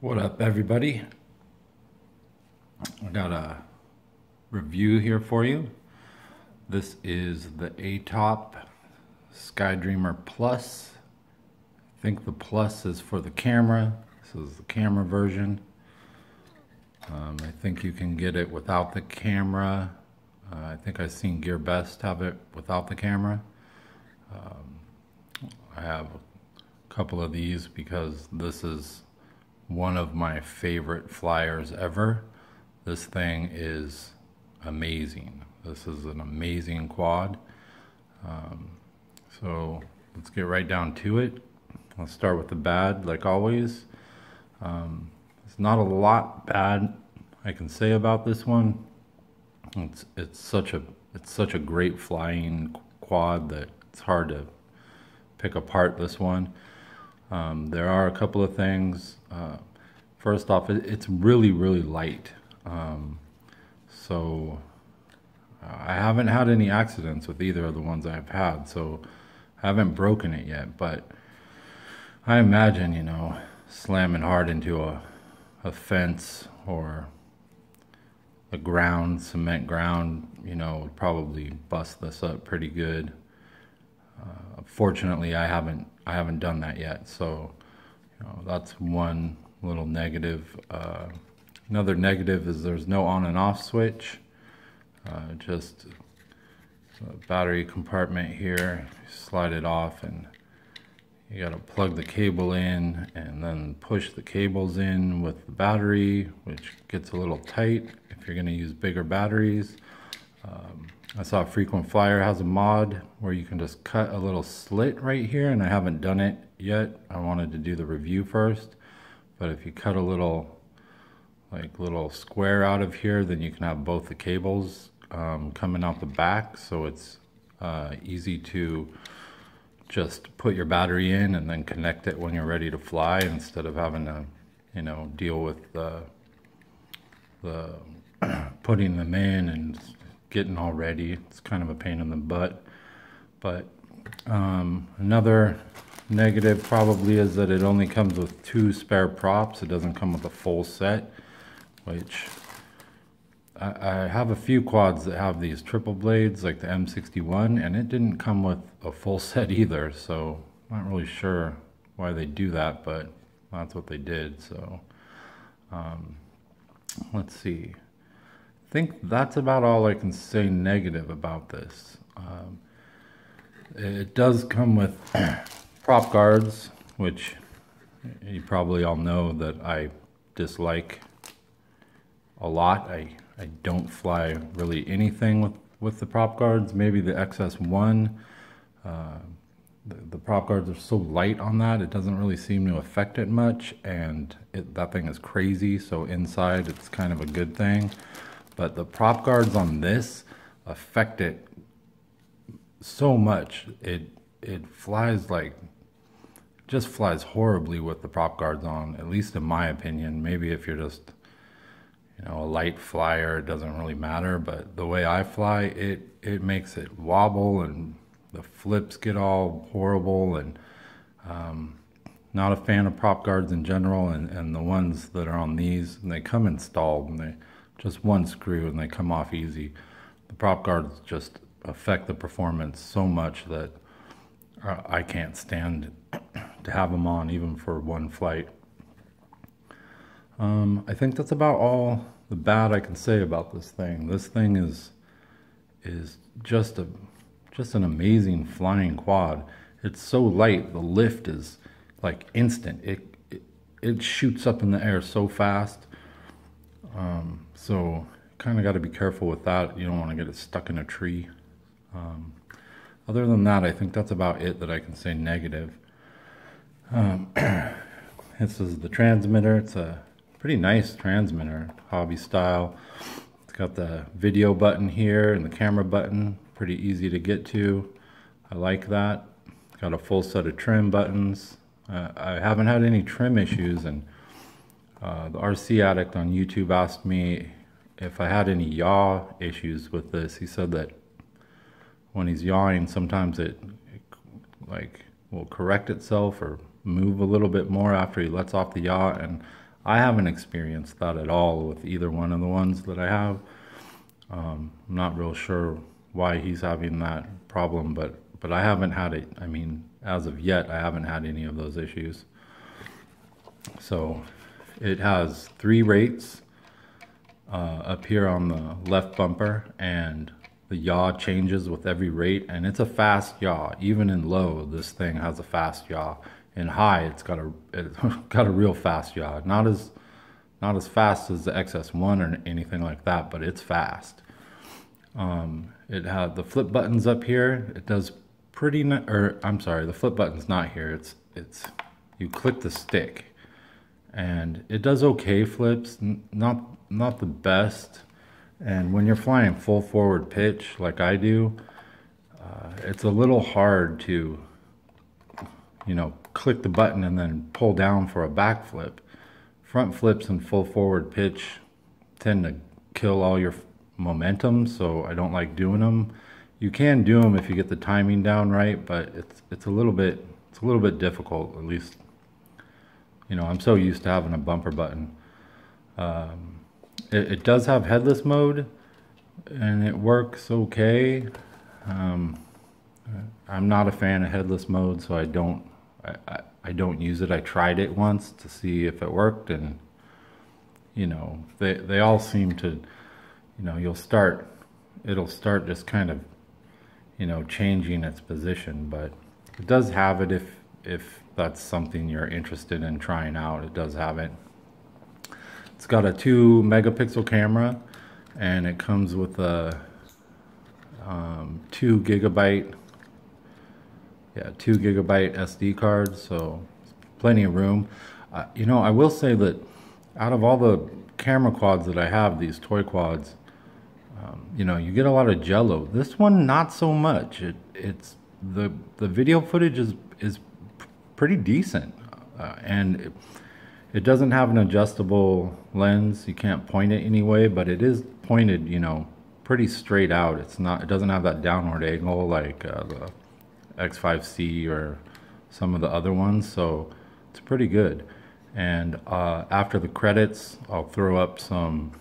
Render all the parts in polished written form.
What up, everybody? I got a review here for you. This is the Attop Sky Dreamer Plus. I think the Plus is for the camera. This is the camera version. I think you can get it without the camera. I think I've seen Gear Best have it without the camera. I have a couple of these because this is one of my favorite flyers ever. This thing is amazing. This is an amazing quad. So let's get right down to it. Let's start with the bad, like always. There's not a lot bad I can say about this one. It's such a great flying quad that it's hard to pick apart this one. There are a couple of things. First off, it's really light. So I haven't had any accidents with either of the ones I've had, so I haven't broken it yet. But I imagine, slamming hard into a fence or the ground, cement ground, would probably bust this up pretty good. Fortunately, I haven't done that yet, so that's one little negative. Another negative is there's no on and off switch. Just a battery compartment here. You slide it off, and you got to plug the cable in, and then push the cables in with the battery, which gets a little tight if you're going to use bigger batteries. I saw Frequent Flyer has a mod where you can just cut a little slit right here, and I haven't done it yet. I wanted to do the review first, but if you cut a little square out of here, then you can have both the cables coming out the back, so it's easy to just put your battery in and then connect it when you're ready to fly, instead of having to deal with the putting them in and getting all ready. It's kind of a pain in the butt. But another negative probably is that it only comes with 2 spare props. It doesn't come with a full set, which I have a few quads that have these triple blades like the M61, and it didn't come with a full set either, so I'm not really sure why they do that, but that's what they did. So let's see. I think that's about all I can say negative about this. It does come with prop guards, which you probably all know that I dislike a lot. I don't fly really anything with the prop guards. Maybe the XS1. The prop guards are so light on that, it doesn't really seem to affect it much, and that thing is crazy, so inside it's kind of a good thing. But the prop guards on this affect it so much. It flies just flies horribly with the prop guards on, at least in my opinion. Maybe if you're just a light flyer, it doesn't really matter, but the way I fly, it makes it wobble, and the flips get all horrible, and not a fan of prop guards in general, and the ones that are on these, and they come installed, and they just one screw and they come off easy. The prop guards just affect the performance so much that I can't stand to have them on even for one flight. I think that's about all the bad I can say about this thing. This thing is just an amazing flying quad. It's so light, the lift is like instant. It shoots up in the air so fast. So kind of got to be careful with that. You don't want to get it stuck in a tree. Other than that, I think that's about it that I can say negative. This is the transmitter. It's a pretty nice transmitter, hobby style. It's got the video button here and the camera button, pretty easy to get to. I like that. It's got a full set of trim buttons. I haven't had any trim issues, and the RC Addict on YouTube asked me if I had any yaw issues with this. He said that when he's yawing, sometimes it will correct itself or move a little bit more after he lets off the yaw, and I haven't experienced that at all with either one of the ones that I have. I'm not real sure why he's having that problem, but I haven't had it. I mean, as of yet, I haven't had any of those issues. So it has 3 rates up here on the left bumper, and the yaw changes with every rate, and it's a fast yaw. Even in low, this thing has a fast yaw. In high, it's got a real fast yaw. Not as fast as the XS1 or anything like that, but it's fast. It has the flip buttons up here. It does I'm sorry, the flip button's not here. It's you click the stick, and it does okay flips, not the best. And when you're flying full forward pitch like I do, it's a little hard to, click the button and then pull down for a backflip. Front flips and full forward pitch tend to kill all your momentum, so I don't like doing them. You can do them if you get the timing down right, but it's a little bit difficult. At least, I'm so used to having a bumper button. It does have headless mode, and it works okay. I'm not a fan of headless mode, so I don't use it. I tried it once to see if it worked, and they all seem to, it'll start just kind of, changing its position. But it does have it if that's something you're interested in trying out. It does have it. It's got a 2 megapixel camera, and it comes with a 2 gigabyte SD card, so plenty of room. I will say that out of all the camera quads that I have, these toy quads, you get a lot of jello. This one, not so much. It's the video footage is pretty decent, and it doesn't have an adjustable lens. You can't point it anyway, but it is pointed, pretty straight out. It doesn't have that downward angle like the X5C or some of the other ones, so it's pretty good. And after the credits, I'll throw up some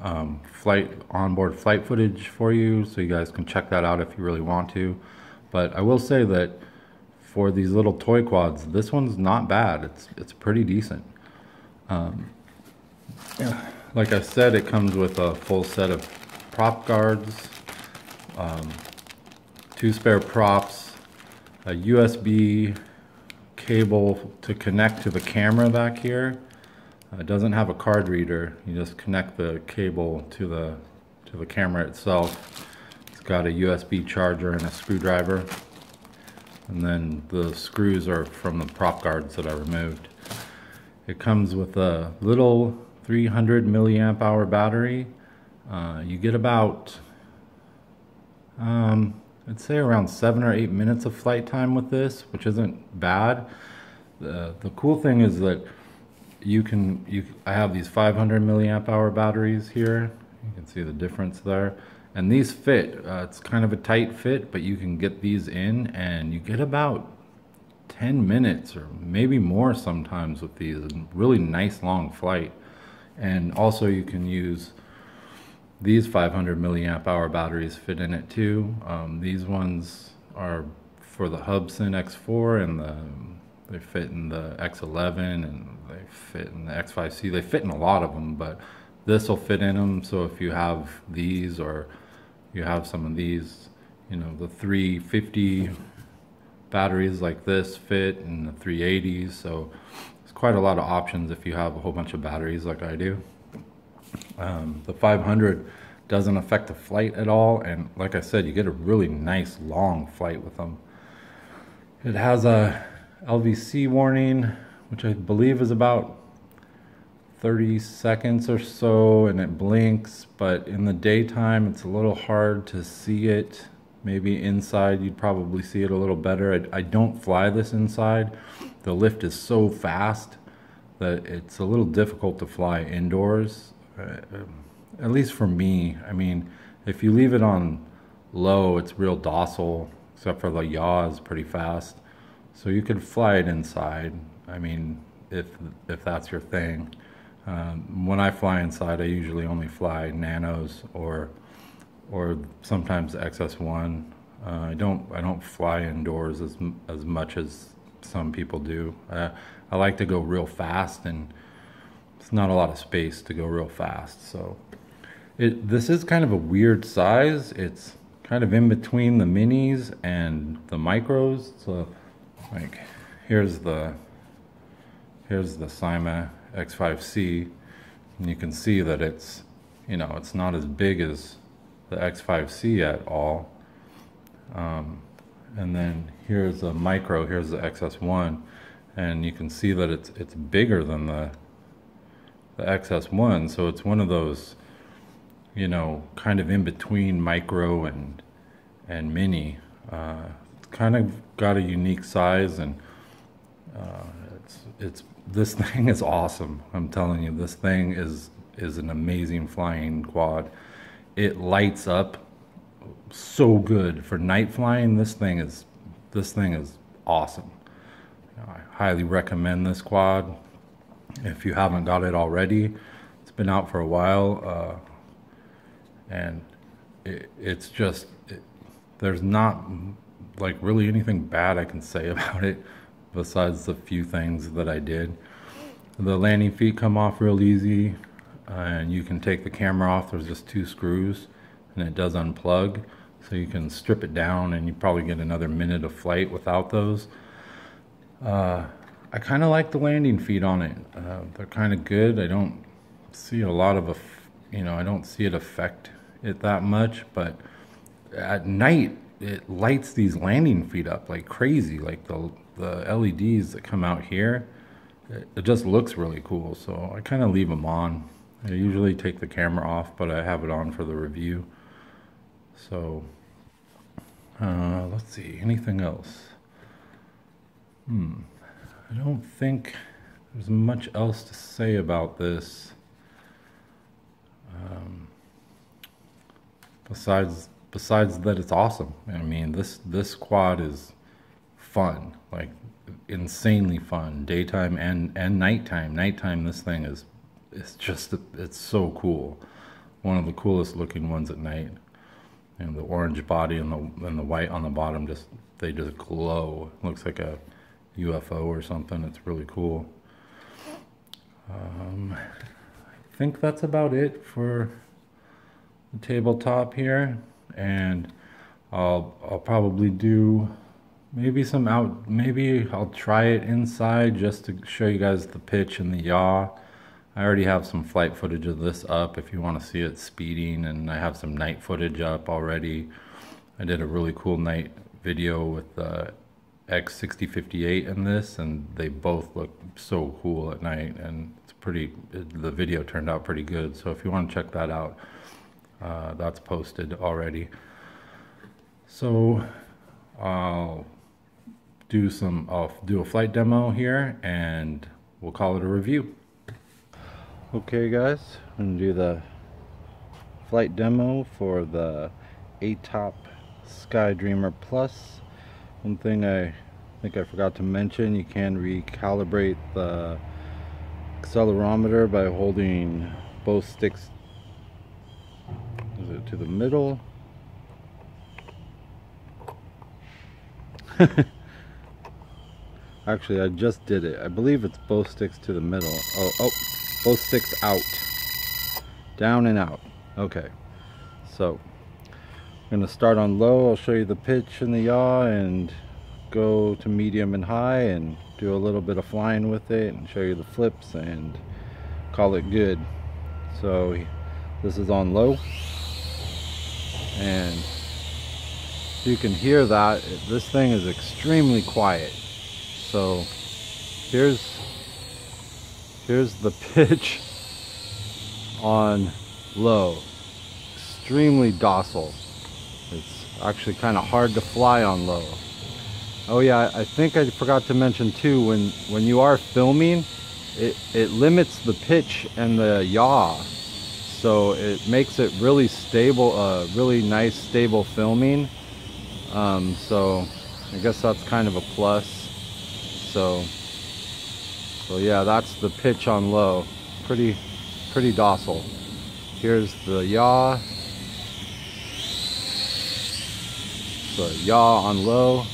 onboard flight footage for you, so you guys can check that out if you really want to. But I will say that for these little toy quads, this one's not bad. It's pretty decent. Like I said, it comes with a full set of prop guards, 2 spare props, a USB cable to connect to the camera back here. It doesn't have a card reader. You just connect the cable to the camera itself. It's got a USB charger and a screwdriver. And then the screws are from the prop guards that I removed. It comes with a little 300 milliamp hour battery. You get about, I'd say around 7 or 8 minutes of flight time with this, which isn't bad. The cool thing is that I have these 500 milliamp hour batteries here. You can see the difference there. And these fit. It's kind of a tight fit, but you can get these in, and you get about 10 minutes or maybe more sometimes with these. Really nice long flight. And also you can use these 500 milliamp hour batteries fit in it too. These ones are for the Hubsan X4, and they fit in the X11, and they fit in the X5C. They fit in a lot of them, but this will fit in them. So if you have these, or you have some of these, the 350 batteries like this fit, and the 380s. So it's quite a lot of options if you have a whole bunch of batteries like I do. The 500 doesn't affect the flight at all, and like I said, you get a really nice long flight with them. It has a LVC warning, which I believe is about 30 seconds or so, and it blinks, but in the daytime it's a little hard to see it. Maybe inside you'd probably see it a little better. I don't fly this inside. The lift is so fast that it's a little difficult to fly indoors, at least for me. I mean, if you leave it on low, it's real docile, except for the yaw is pretty fast. So you could fly it inside. I mean, if that's your thing. When I fly inside, I usually only fly nanos or sometimes XS1. I don't fly indoors as much as some people do. I like to go real fast, and it's not a lot of space to go real fast. So this is kind of a weird size. It's kind of in between the minis and the micros. So like here's the Cyma X5C, and you can see that it's, you know, it's not as big as the X5C at all. And then here's a micro, here's the XS1, and you can see that it's bigger than the XS1. So it's one of those, you know, kind of in between micro and mini. Kind of got a unique size, and this thing is awesome. I'm telling you, this thing is an amazing flying quad. It lights up so good for night flying. This thing is awesome. You know, I highly recommend this quad if you haven't got it already. It's been out for a while, and it's just there's not like really anything bad I can say about it besides the few things that I did. The landing feet come off real easy, and you can take the camera off. There's just 2 screws, and it does unplug, so you can strip it down, and you probably get another minute of flight without those. I kind of like the landing feet on it. They're kind of good. I don't see a lot of I don't see it affect it that much, but at night it lights these landing feet up like crazy. Like the LEDs that come out here, it just looks really cool. So I kind of leave them on. I usually take the camera off, but I have it on for the review. So let's see, anything else? I don't think there's much else to say about this. Besides that it's awesome. I mean, this quad is fun, like insanely fun, daytime and nighttime. Nighttime, this thing is it's so cool. One of the coolest looking ones at night. And the orange body and the white on the bottom, they just glow. It looks like a UFO or something. It's really cool. I think that's about it for the tabletop here, and I'll probably do maybe I'll try it inside just to show you guys the pitch and the yaw. I already have some flight footage of this up if you want to see it speeding, and I have some night footage up already. I did a really cool night video with the X6058 in this, and they both look so cool at night, and the video turned out pretty good. So if you want to check that out, that's posted already. So I'll do a flight demo here, and we'll call it a review. Okay guys, I'm gonna do the flight demo for the Attop Sky Dreamer Plus. One thing I think I forgot to mention, you can recalibrate the accelerometer by holding both sticks to the middle. Actually, I just did it. I believe it's both sticks to the middle. Oh, both sticks out. Down and out. Okay. So, I'm going to start on low. I'll show you the pitch and the yaw, and go to medium and high, and do a little bit of flying with it, and show you the flips, and call it good. So, this is on low. And you can hear that this thing is extremely quiet. So here's the pitch on low. Extremely docile. It's actually kind of hard to fly on low. Oh yeah, I think I forgot to mention too, when you are filming, it limits the pitch and the yaw. So it makes it really stable, really nice stable filming. So I guess that's kind of a plus. So So yeah, that's the pitch on low. Pretty docile. Here's the yaw. The yaw on low.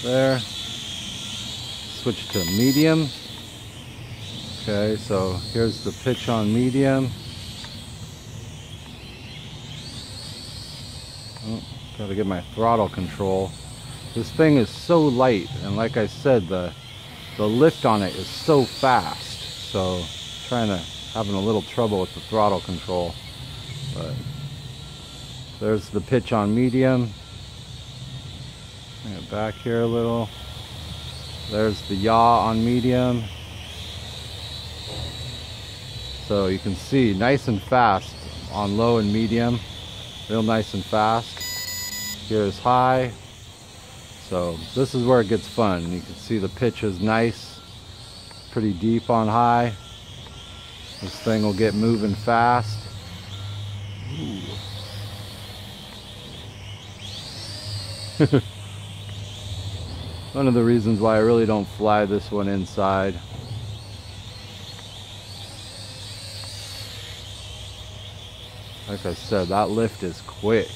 There. Switch to medium. Okay, so here's the pitch on medium. Oh, gotta get my throttle control. This thing is so light, and like I said, the lift on it is so fast. So having a little trouble with the throttle control. But there's the pitch on medium. Bring it back here a little. There's the yaw on medium. So you can see nice and fast on low and medium. Real nice and fast. Here's high. So this is where it gets fun. You can see the pitch is nice. Pretty deep on high. This thing will get moving fast. One of the reasons why I really don't fly this one inside. Like I said, that lift is quick.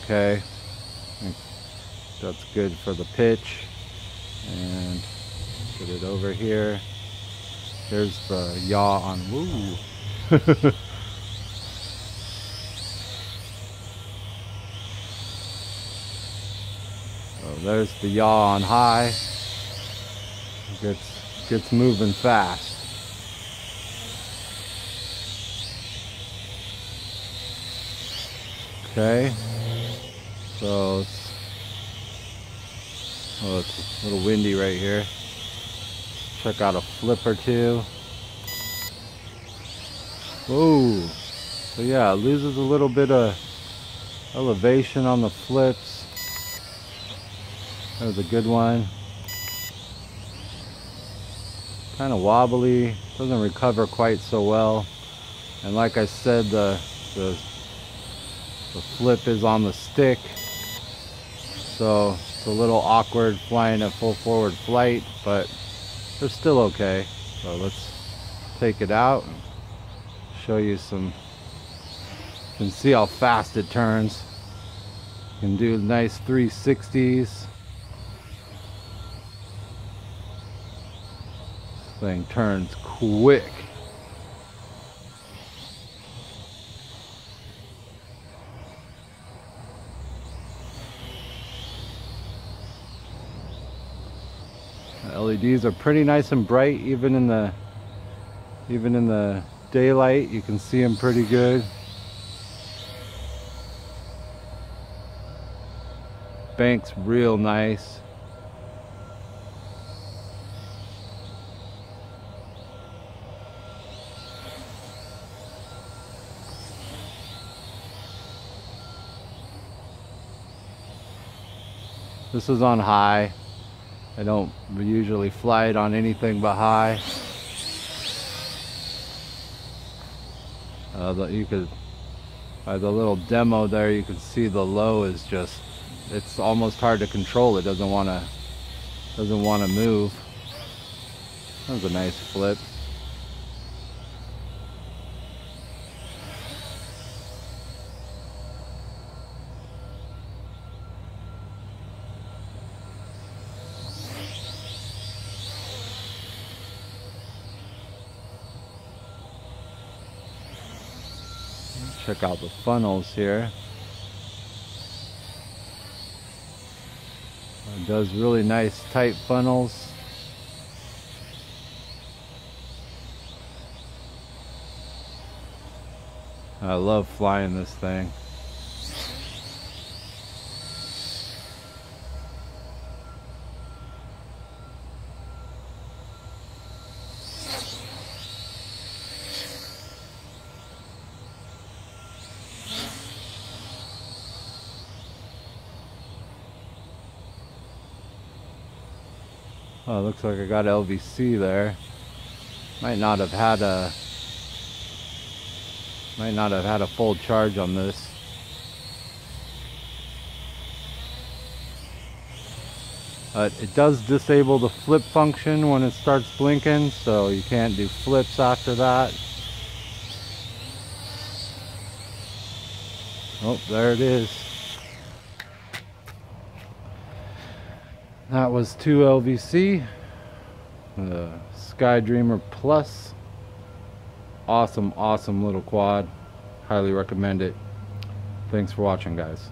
Okay, I think that's good for the pitch. And put it over here. There's the yaw on woo. So there's the yaw on high. Gets moving fast. Okay, so it's a little windy right here. Check out a flip or two. Whoa, so yeah, it loses a little bit of elevation on the flips. That was a good one. Kind of wobbly, doesn't recover quite so well. And like I said, the flip is on the stick, so it's a little awkward flying at full forward flight, but they're still okay. So let's take it out and show you some. You can see how fast it turns. You can do nice 360s. This thing turns quick. The LEDs are pretty nice and bright, even in the daylight. You can see them pretty good. Bank's real nice. This is on high. I don't usually fly it on anything but high. By the little demo there, you can see the low is just, it's almost hard to control. It doesn't want to move. That was a nice flip. Check out the funnels here. It does really nice tight funnels. I love flying this thing. Oh, looks like I got LVC there. Might not have had a full charge on this. It does disable the flip function when it starts blinking, so you can't do flips after that. Oh, there it is. That was 2 LVC, the Sky Dreamer Plus. Awesome, awesome little quad. Highly recommend it. Thanks for watching, guys.